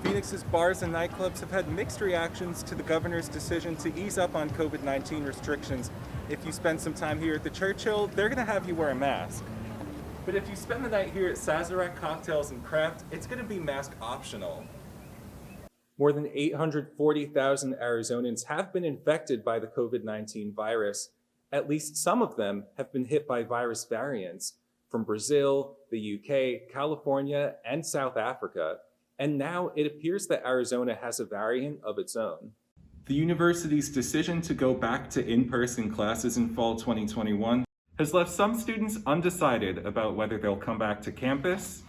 Phoenix's bars and nightclubs have had mixed reactions to the governor's decision to ease up on COVID-19 restrictions. If you spend some time here at the Churchill, they're going to have you wear a mask. But if you spend the night here at Sazerac Cocktails and Craft, it's going to be mask optional. More than 840,000 Arizonans have been infected by the COVID-19 virus. At least some of them have been hit by virus variants from Brazil, the UK, California, and South Africa. And now it appears that Arizona has a variant of its own. The university's decision to go back to in-person classes in fall 2021 has left some students undecided about whether they'll come back to campus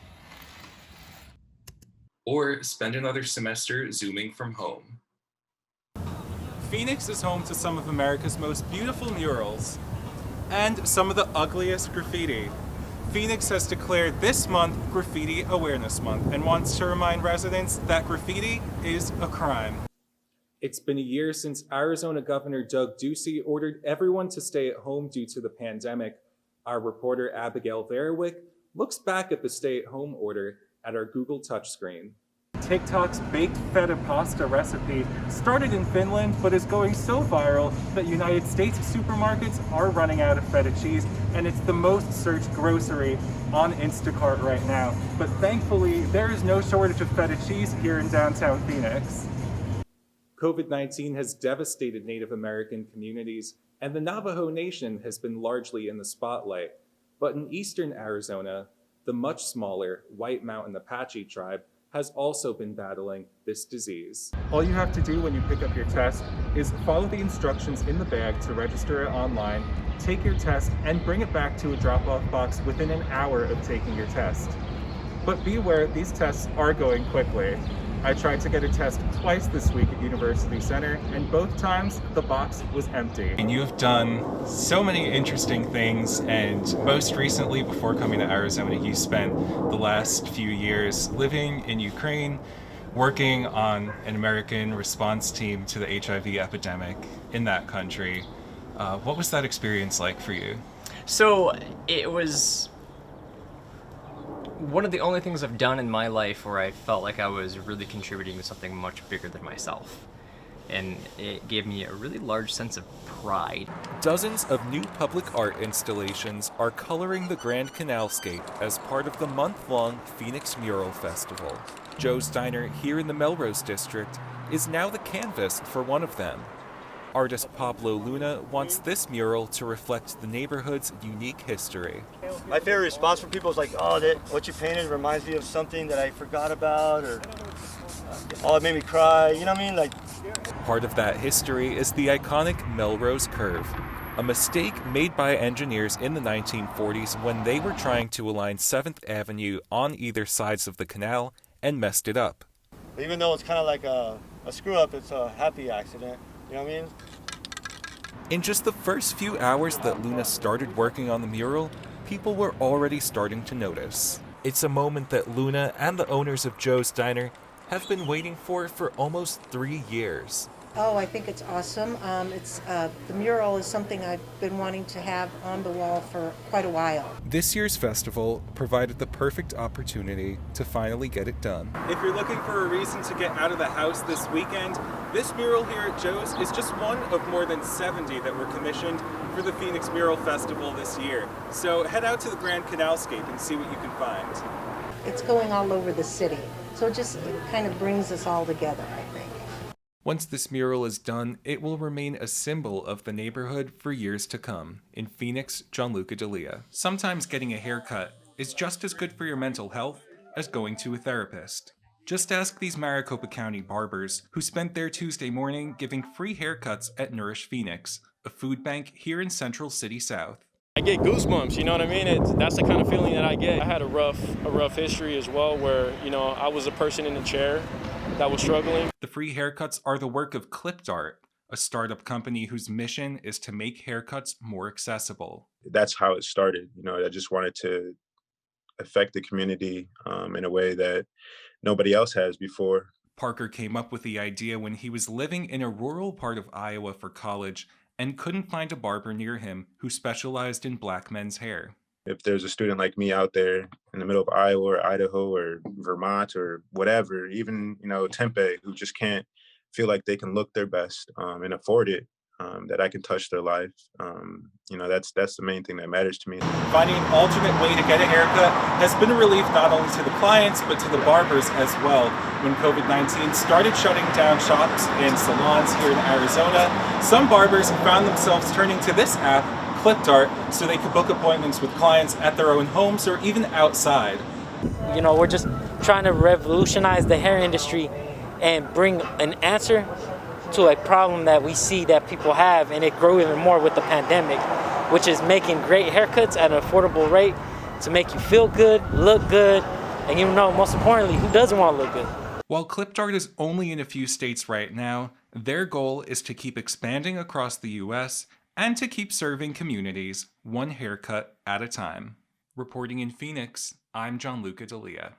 or spend another semester Zooming from home. Phoenix is home to some of America's most beautiful murals and some of the ugliest graffiti. Phoenix has declared this month Graffiti Awareness Month and wants to remind residents that graffiti is a crime. It's been a year since Arizona Governor Doug Ducey ordered everyone to stay at home due to the pandemic. Our reporter Abigail Verowick looks back at the stay-at-home order at our Google touchscreen. TikTok's baked feta pasta recipe started in Finland but is going so viral that United States supermarkets are running out of feta cheese, and it's the most searched grocery on Instacart right now. But thankfully, there is no shortage of feta cheese here in downtown Phoenix. COVID-19 has devastated Native American communities, and the Navajo Nation has been largely in the spotlight. But in eastern Arizona, the much smaller White Mountain Apache tribe has also been battling this disease. All you have to do when you pick up your test is follow the instructions in the bag to register it online, take your test, and bring it back to a drop-off box within an hour of taking your test. But be aware, these tests are going quickly. I tried to get a test twice this week at University Center, and both times the box was empty. And you have done so many interesting things, and most recently, before coming to Arizona, you spent the last few years living in Ukraine, working on an American response team to the HIV epidemic in that country. What was that experience like for you? So it was one of the only things I've done in my life where I felt like I was really contributing to something much bigger than myself. And it gave me a really large sense of pride. Dozens of new public art installations are coloring the Grand Canalscape as part of the month-long Phoenix Mural Festival. Joe's Diner here in the Melrose District is now the canvas for one of them. Artist Pablo Luna wants this mural to reflect the neighborhood's unique history. My favorite response from people is like, oh, what you painted reminds me of something that I forgot about, or oh, it made me cry, you know what I mean? Part of that history is the iconic Melrose Curve, a mistake made by engineers in the 1940s when they were trying to align 7th Avenue on either sides of the canal and messed it up. Even though it's kind of like a screw-up, it's a happy accident. You know what I mean? In just the first few hours that Luna started working on the mural, people were already starting to notice. It's a moment that Luna and the owners of Joe's Diner have been waiting for almost 3 years. Oh, I think it's awesome. The mural is something I've been wanting to have on the wall for quite a while. This year's festival provided the perfect opportunity to finally get it done. If you're looking for a reason to get out of the house this weekend, this mural here at Joe's is just one of more than 70 that were commissioned for the Phoenix Mural Festival this year. So head out to the Grand Canalscape and see what you can find. It's going all over the city, so it kind of brings us all together, I think. Once this mural is done, it will remain a symbol of the neighborhood for years to come. In Phoenix, Gianluca D'Elia. Sometimes getting a haircut is just as good for your mental health as going to a therapist. Just ask these Maricopa County barbers who spent their Tuesday morning giving free haircuts at Nourish Phoenix, a food bank here in Central City South. I get goosebumps, you know what I mean? That's the kind of feeling that I get. I had a rough history as well where, I was a person in a chair that was struggling. The free haircuts are the work of Clipped Art, a startup company whose mission is to make haircuts more accessible. That's how it started. I just wanted to affect the community in a way that nobody else has before. Parker came up with the idea when he was living in a rural part of Iowa for college and couldn't find a barber near him who specialized in black men's hair. If there's a student like me out there in the middle of Iowa or Idaho or Vermont or whatever, even, Tempe, who just can't feel like they can look their best and afford it, that I can touch their life. That's the main thing that matters to me. Finding an alternate way to get a haircut has been a relief not only to the clients, but to the barbers as well. When COVID-19 started shutting down shops and salons here in Arizona, some barbers found themselves turning to this app, ClipDart, so they could book appointments with clients at their own homes or even outside. We're just trying to revolutionize the hair industry and bring an answer to a problem that we see that people have, and it grew even more with the pandemic, which is making great haircuts at an affordable rate to make you feel good, look good, and most importantly, who doesn't want to look good? While ClipDart is only in a few states right now, their goal is to keep expanding across the US and to keep serving communities one haircut at a time. Reporting in Phoenix, I'm Gianluca D'Elia.